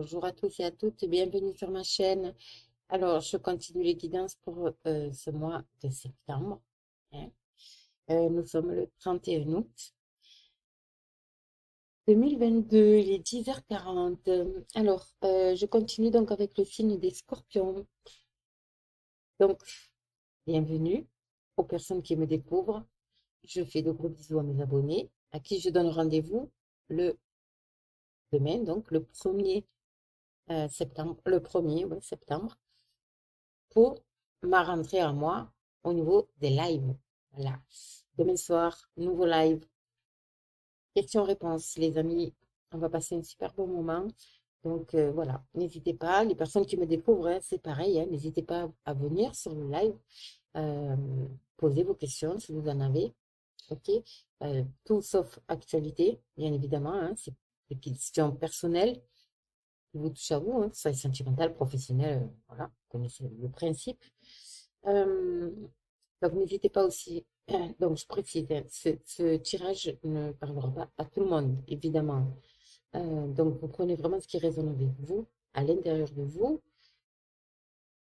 Bonjour à tous et à toutes, bienvenue sur ma chaîne. Alors, je continue les guidances pour ce mois de septembre, hein. Nous sommes le 31 août 2022, il est 10h40. Alors, je continue donc avec le signe des scorpions. Donc, bienvenue aux personnes qui me découvrent. Je fais de gros bisous à mes abonnés, à qui je donne rendez-vous le demain, donc le 1er septembre, le 1er ouais, septembre, pour ma rentrée à moi au niveau des lives. Voilà. Demain soir, nouveau live. Questions-réponses, les amis. On va passer un super bon moment. Donc voilà, n'hésitez pas. Les personnes qui me découvrent, hein, c'est pareil. Hein, n'hésitez pas à venir sur le live. Euh, Posez vos questions si vous en avez. OK? Tout sauf actualité, bien évidemment. Hein, c'est des questions personnelles qui vous touchent à vous. Hein, ça est sentimental, professionnel. Voilà, vous connaissez le principe. Euh, donc, n'hésitez pas aussi, donc je précise, hein, ce tirage ne parlera pas à tout le monde, évidemment. Donc, vous prenez vraiment ce qui résonne avec vous, à l'intérieur de vous.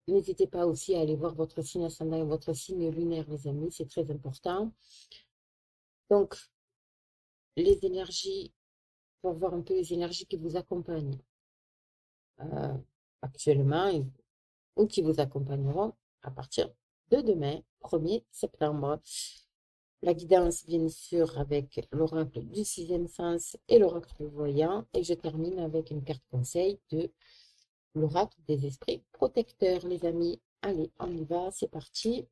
N'hésitez pas aussi à aller voir votre signe ascendant et votre signe lunaire, les amis, c'est très important. Donc, les énergies, pour voir un peu les énergies qui vous accompagnent euh, actuellement ou qui vous accompagneront à partir de demain, 1er septembre. La guidance, bien sûr, avec l'oracle du sixième sens et l'oracle du voyant. Et je termine avec une carte conseil de l'oracle des esprits protecteurs, les amis. Allez, on y va, c'est parti.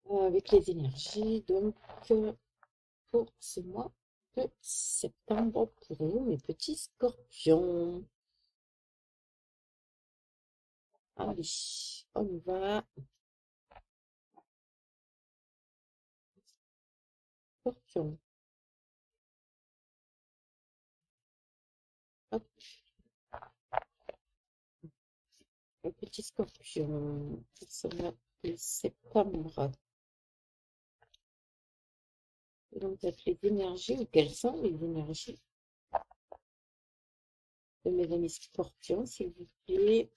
Avec les énergies, donc, pour ce mois de septembre, pour vous, mes petits scorpions. Allez, on y va. Scorpion. Hop, les petits scorpions. Pour ce mois de septembre. Donc, peut-être les énergies, ou quelles sont les énergies de mes amis scorpions, s'il vous plaît.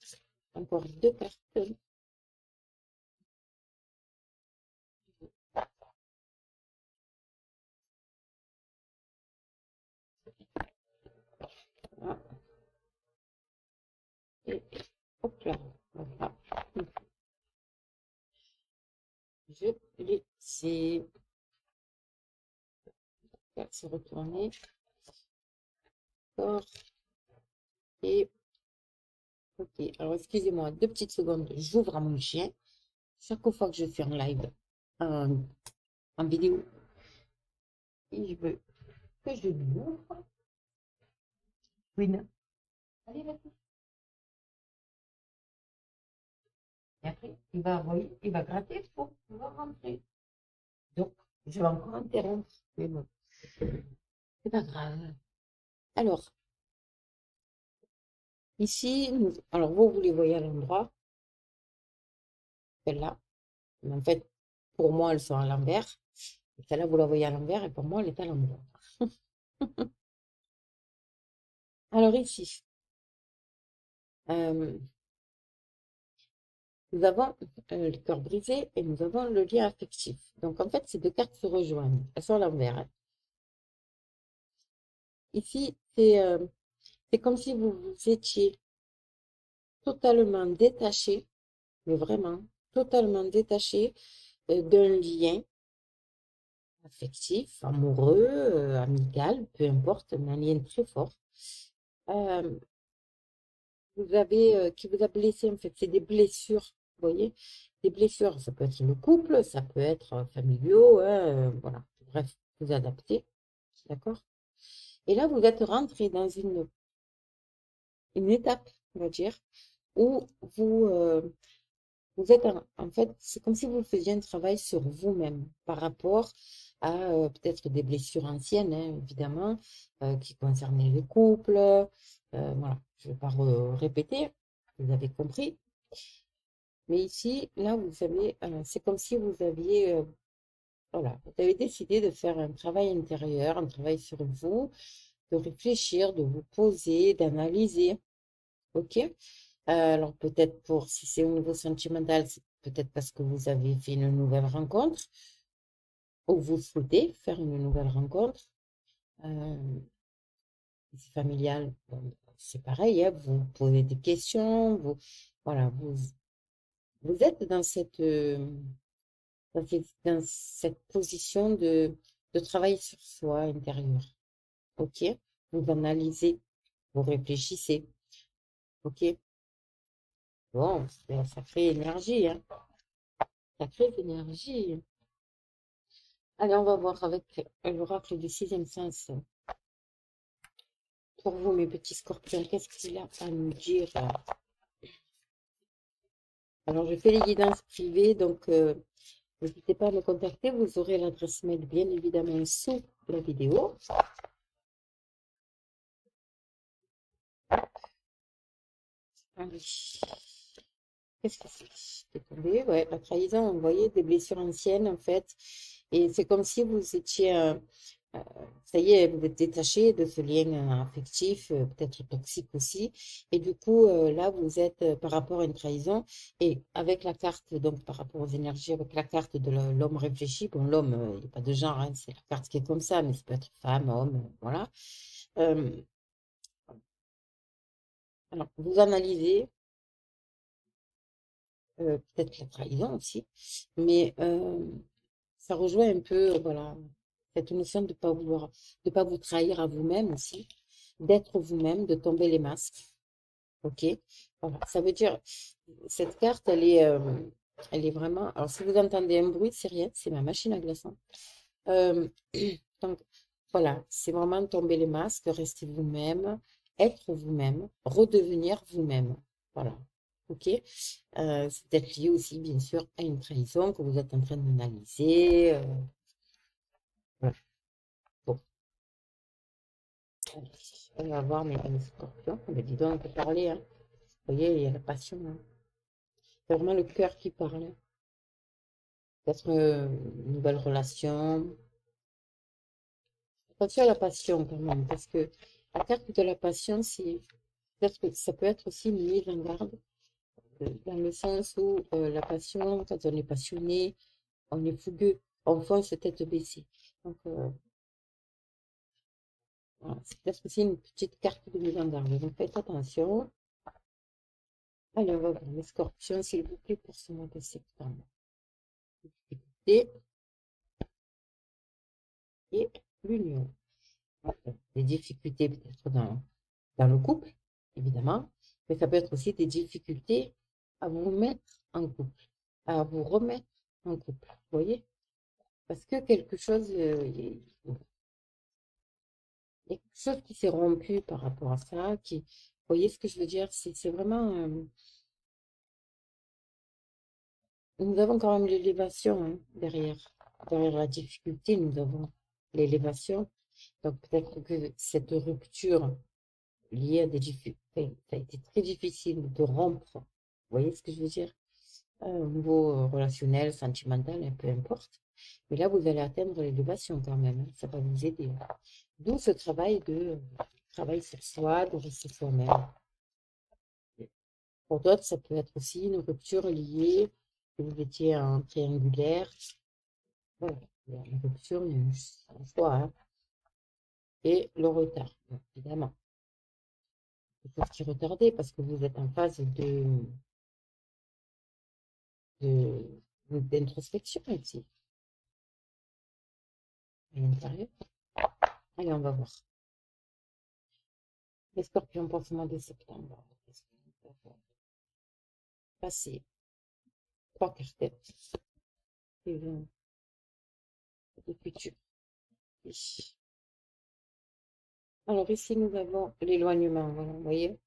Encore deux cartes. Voilà. Et hop là. Voilà. Je les ai. On va se retourner. D'accord. Et ok. Alors, excusez-moi, deux petites secondes. J'ouvre à mon chien. Chaque fois que je fais un live en, en vidéo, et je veux que je l'ouvre. Oui, non. Allez, vas-y. Et après, il va gratter pour pouvoir rentrer. Donc, je vais encore interrompre. Mais bon, c'est pas grave. Alors, ici, alors vous les voyez à l'endroit, celle-là. Mais en fait, pour moi, elles sont à l'envers. Et celle-là, vous la voyez à l'envers et pour moi, elle est à l'endroit. Alors ici, euh, nous avons le cœur brisé et nous avons le lien affectif. Donc en fait, ces deux cartes se rejoignent. Elles sont à l'envers, hein. Ici, c'est comme si vous vous étiez totalement détaché, mais vraiment totalement détaché d'un lien affectif, amoureux, amical, peu importe, mais un lien très fort. Euh, vous avez, qui vous a blessé, en fait, c'est des blessures, vous voyez, des blessures, ça peut être le couple, ça peut être familiaux, hein, voilà, bref, vous adaptez, d'accord? Et là, vous êtes rentré dans une étape, on va dire, où vous êtes en fait, c'est comme si vous faisiez un travail sur vous-même par rapport à peut-être des blessures anciennes, hein, évidemment, qui concernaient le couple. Voilà, je ne vais pas répéter, vous avez compris. Mais ici, là, vous savez, c'est comme si vous aviez, voilà, vous avez décidé de faire un travail intérieur, un travail sur vous, de réfléchir, de vous poser, d'analyser. Ok? Alors peut-être pour, si c'est au niveau sentimental, c'est peut-être parce que vous avez fait une nouvelle rencontre ou vous souhaitez faire une nouvelle rencontre. Euh, si c'est familial, bon, c'est pareil, hein, vous posez des questions, voilà, vous êtes dans cette position de travail sur soi intérieur. Ok? Vous analysez, vous réfléchissez. Ok? Bon, c'est sacrée énergie, hein? Sacrée énergie. Allez, on va voir avec l'oracle du sixième sens. Pour vous, mes petits scorpions, qu'est-ce qu'il a à nous dire? Alors, je fais les guidances privées, donc n'hésitez pas à me contacter. Vous aurez l'adresse mail, bien évidemment, sous la vidéo. Allez. Qu'est-ce que c'est? C'est tombé, ouais, la trahison, vous voyez, des blessures anciennes, en fait. Et c'est comme si vous étiez, euh, ça y est, vous êtes détaché de ce lien affectif, peut-être toxique aussi. Et du coup, là, vous êtes par rapport à une trahison. Et avec la carte, donc par rapport aux énergies, avec la carte de l'homme réfléchi, bon, l'homme, il n'y a pas de genre, hein, c'est la carte qui est comme ça, mais ça peut être femme, homme, voilà. Euh, alors, vous analysez, peut-être la trahison aussi, mais ça rejoint un peu, voilà, cette notion de ne pas vouloir, de pas vous trahir à vous-même aussi, d'être vous-même, de tomber les masques. Ok? Voilà. Ça veut dire, cette carte, elle est vraiment. Alors, si vous entendez un bruit, c'est rien, c'est ma machine à glaçons. Euh, donc, voilà, c'est vraiment tomber les masques, rester vous-même, être vous-même, redevenir vous-même. Voilà. Ok? C'est peut-être lié aussi, bien sûr, à une trahison que vous êtes en train d'analyser. Voilà. Bon, allez, on va voir mes amis scorpions. Mais dis donc, on peut parler, hein. Vous voyez, il y a la passion, hein. C'est vraiment le cœur qui parle, hein. Peut-être une nouvelle relation. Attention à la passion quand même, parce que la carte de la passion, c'est peut-être que ça peut être aussi une mise en garde, dans le sens où la passion, quand on est passionné, on est fougueux, on fonce tête baissée. Donc, voilà, c'est peut-être aussi une petite carte de mise en garde. Donc, faites attention. Allez, on va voir les scorpions, s'il vous plaît, pour ce mois de septembre. Et, et l'union. Des difficultés peut-être dans le couple, évidemment, mais ça peut être aussi des difficultés à vous mettre en couple, à vous remettre en couple, vous voyez? Parce que quelque chose, il y a quelque chose qui s'est rompu par rapport à ça, vous voyez ce que je veux dire? C'est vraiment, nous avons quand même l'élévation, hein, derrière la difficulté, nous avons l'élévation. Donc peut-être que cette rupture lié à des difficultés. Ça a été très difficile de rompre. Vous voyez ce que je veux dire? Au niveau relationnel, sentimental, peu importe. Mais là, vous allez atteindre l'élévation quand même, hein. Ça va vous aider, hein. D'où ce travail sur soi, de rester soi-même. Pour d'autres, ça peut être aussi une rupture liée, que vous étiez en triangulaire. Voilà, il y a une rupture, il y a un choix, hein. Et le retard, bien évidemment. Quelque chose qui est retardé parce que vous êtes en phase d'introspection aussi, à l'intérieur. Allez, on va voir. Les scorpions pour ce mois de septembre. Qu'est-ce qu'on va faire? Passer. Trois cartes. Et le futur. Alors ici, nous avons l'éloignement. Voilà, vous voyez? Il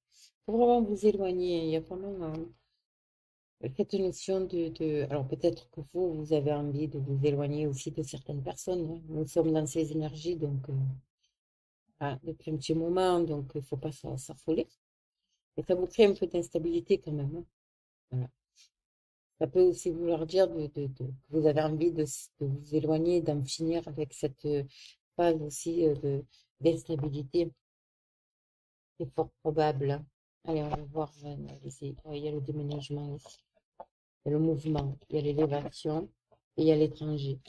faut vraiment vous éloigner. Il y a vraiment cette notion alors peut-être que vous avez envie de vous éloigner aussi de certaines personnes, hein. Nous sommes dans ces énergies, donc depuis un petit moment, donc il ne faut pas s'affoler. Et ça vous crée un peu d'instabilité quand même, hein. Voilà. Ça peut aussi vouloir dire que vous avez envie de vous éloigner, d'en finir avec cette phase aussi d'instabilité. C'est fort probable, hein. Allez, on va voir. On va analyser. Il y a le déménagement ici. Il y a le mouvement. Il y a l'élévation. Et il y a l'étranger.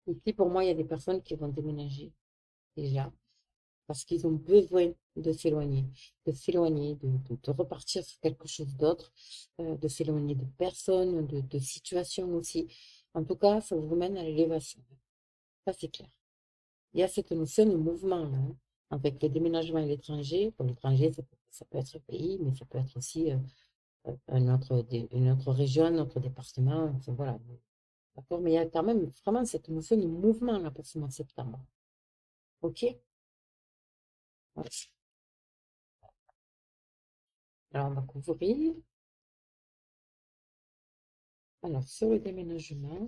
Ici, pour moi, il y a des personnes qui vont déménager déjà. Parce qu'ils ont besoin de s'éloigner, de repartir sur quelque chose d'autre, de s'éloigner de personnes, de situations aussi. En tout cas, ça vous mène à l'élévation. Ça, c'est clair. Il y a cette notion de mouvement, là, hein, avec le déménagement à l'étranger. Pour l'étranger, ça peut être un pays, mais ça peut être aussi une autre région, un autre département. Enfin, voilà. D'accord? Mais il y a quand même vraiment cette notion de mouvement là pour ce mois de septembre. OK? Voilà. Alors, on va couvrir. Alors, sur le déménagement,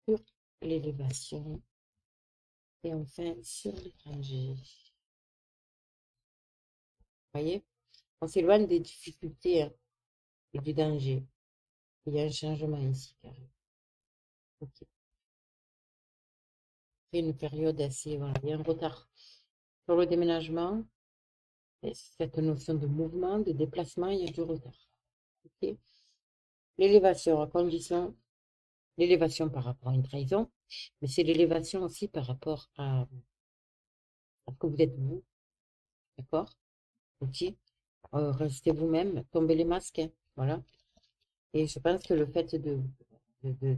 sur l'élévation et enfin sur l'étranger. Vous voyez? On s'éloigne des difficultés, hein, et du danger. Il y a un changement ici, carré. OK. C'est une période assez, voilà, il y a un retard sur le déménagement. Et cette notion de mouvement, de déplacement, il y a du retard. OK. L'élévation, à condition, l'élévation par rapport à une trahison, mais c'est l'élévation aussi par rapport à ce que vous êtes vous, d'accord? OK. Restez vous-même, tombez les masques, hein, voilà. Et je pense que le fait de, de, de,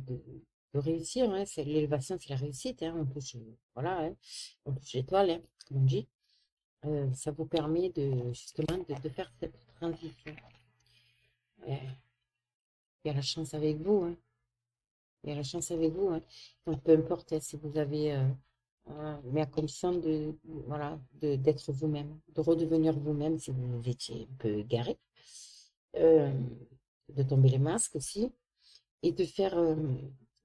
de réussir, hein, c'est l'élévation, c'est la réussite, hein, on touche, voilà, hein, on touche l'étoile, hein, comme on dit. Ça vous permet justement de faire cette transition. Il y a la chance avec vous, hein. Il y a la chance avec vous, hein. Donc, peu importe, hein, si vous avez, mais à condition voilà, d'être vous-même, de redevenir vous-même si vous étiez un peu garé, euh, de tomber les masques aussi, et de faire,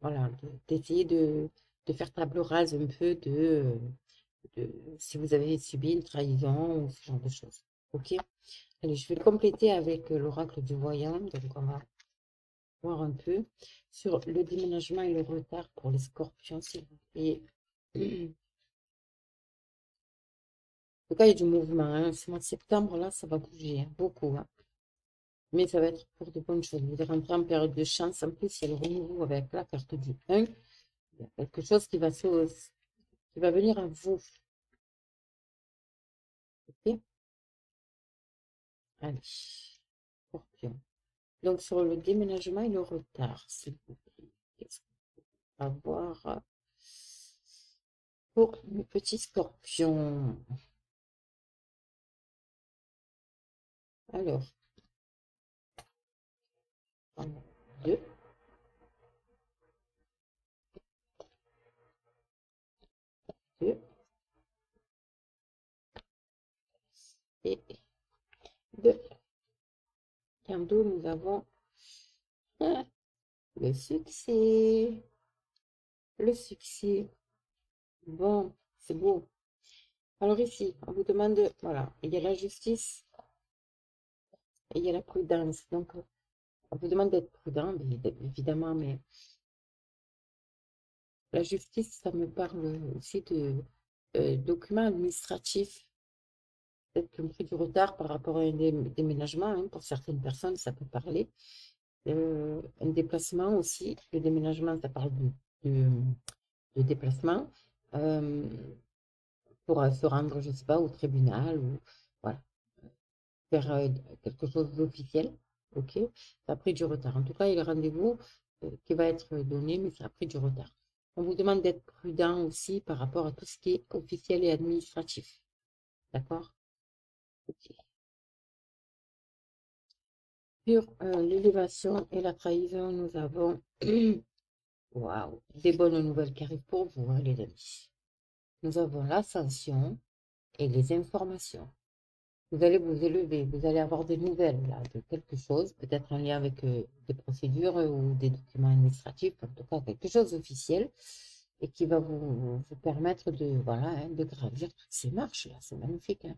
voilà, d'essayer de faire table rase un peu de si vous avez subi une trahison ou ce genre de choses. Ok? Allez, je vais le compléter avec l'oracle du voyant. Donc, on va voir un peu sur le déménagement et le retard pour les scorpions, s'il vous plaît. En tout cas, il y a du mouvement, hein. Ce mois de septembre, là, ça va bouger, hein, beaucoup, hein. Mais ça va être pour de bonnes choses. Vous allez rentrer en période de chance. En plus, il y a le renouveau avec la carte du 1. Il y a quelque chose qui va venir à vous. Ok? Allez, scorpion. Donc, sur le déménagement et le retard, s'il vous plaît. Qu'est-ce qu'on va voir pour le petit scorpion? Alors, un, deux, deux et deux. Et en dos, nous avons ah, le succès. Le succès. Bon, c'est beau. Alors ici, on vous demande, voilà, il y a la justice et il y a la prudence. Donc, on vous demande d'être prudent, évidemment, mais la justice, ça me parle aussi de documents administratifs. Peut-être qu'ils ont pris du retard par rapport à un déménagement, hein. Pour certaines personnes, ça peut parler. Un déplacement aussi. Le déménagement, ça parle de, de déplacement. Euh, pour se rendre, je ne sais pas, au tribunal ou voilà, faire quelque chose d'officiel. Ok, ça a pris du retard. En tout cas, il y a le rendez-vous qui va être donné, mais ça a pris du retard. On vous demande d'être prudent aussi par rapport à tout ce qui est officiel et administratif. D'accord? Ok. Sur l'élévation et la trahison, nous avons waouh, des bonnes nouvelles qui arrivent pour vous, hein, les amis. Nous avons l'ascension et les informations. Vous allez vous élever, vous allez avoir des nouvelles là, de quelque chose, peut-être en lien avec des procédures ou des documents administratifs, en tout cas quelque chose d'officiel, et qui va vous permettre de, voilà, hein, de gravir toutes ces marches-là. C'est magnifique, hein.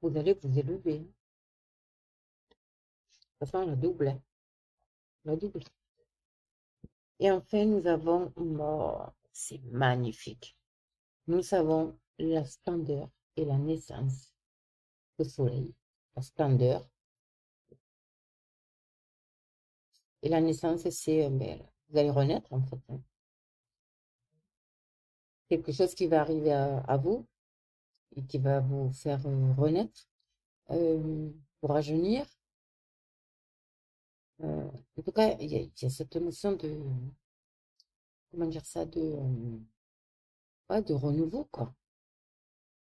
Vous allez vous élever, hein. De toute façon, la double, hein, la double. Et enfin, nous avons mort. c'est magnifique. Nous savons la splendeur et la naissance au soleil. La splendeur et la naissance, c'est, ben, vous allez renaître en fait, hein. Quelque chose qui va arriver à vous et qui va vous faire renaître, vous rajeunir. En tout cas, il y a cette notion de, comment dire ça, ouais, de renouveau, quoi.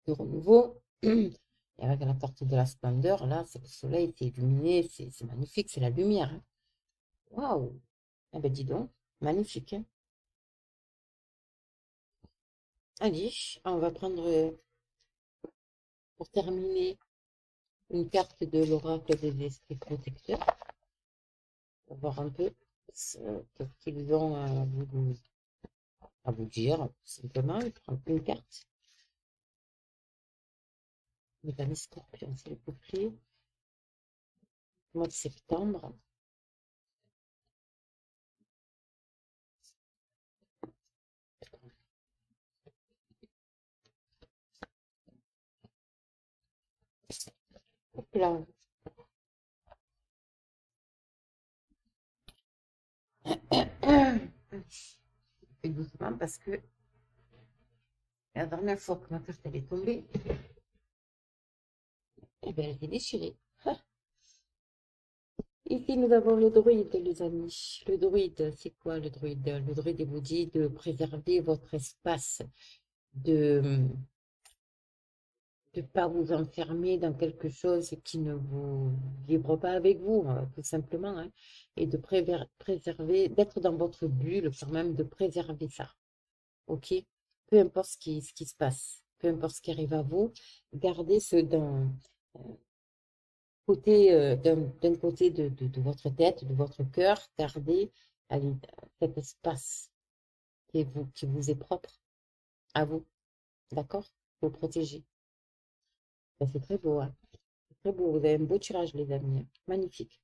De renouveau. Et avec la carte de la splendeur, là, c'est le soleil, c'est illuminé, c'est magnifique, c'est la lumière, hein. Waouh! Eh ben, dis donc, magnifique, hein. Allez, on va prendre, pour terminer, une carte de l'oracle des esprits protecteurs, pour voir un peu qu'est-ce qu'ils ont à vous dire, tout simplement. Je prends une carte. Mesdames Scorpions, s'il vous plaît. Mois de septembre. Hop là. Et doucement parce que la dernière fois que ma carte elle est tombée, eh ben, elle était déchirée. Ici, nous avons le druide, les amis. Le druide, c'est quoi le druide? Le druide il vous dit de préserver votre espace, de ne pas vous enfermer dans quelque chose qui ne vous vibre pas avec vous, tout simplement, hein, et de préserver, d'être dans votre bulle, quand même, de préserver ça, ok? Peu importe ce qui se passe, peu importe ce qui arrive à vous, gardez ce côté, d'un côté de votre tête, de votre cœur, gardez allez, cet espace qui vous est propre à vous, d'accord? Vous protéger. Ben, c'est très beau, hein. C'est très beau. Vous avez un beau tirage, les amis. Magnifique.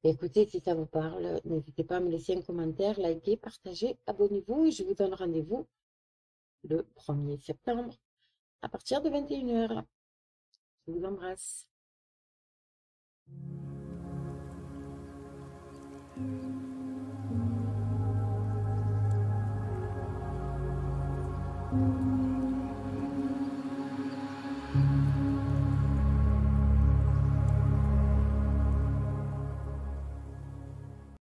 Écoutez, si ça vous parle, n'hésitez pas à me laisser un commentaire, liker, partager, abonnez-vous et je vous donne rendez-vous le 1er septembre à partir de 21h. Je vous embrasse.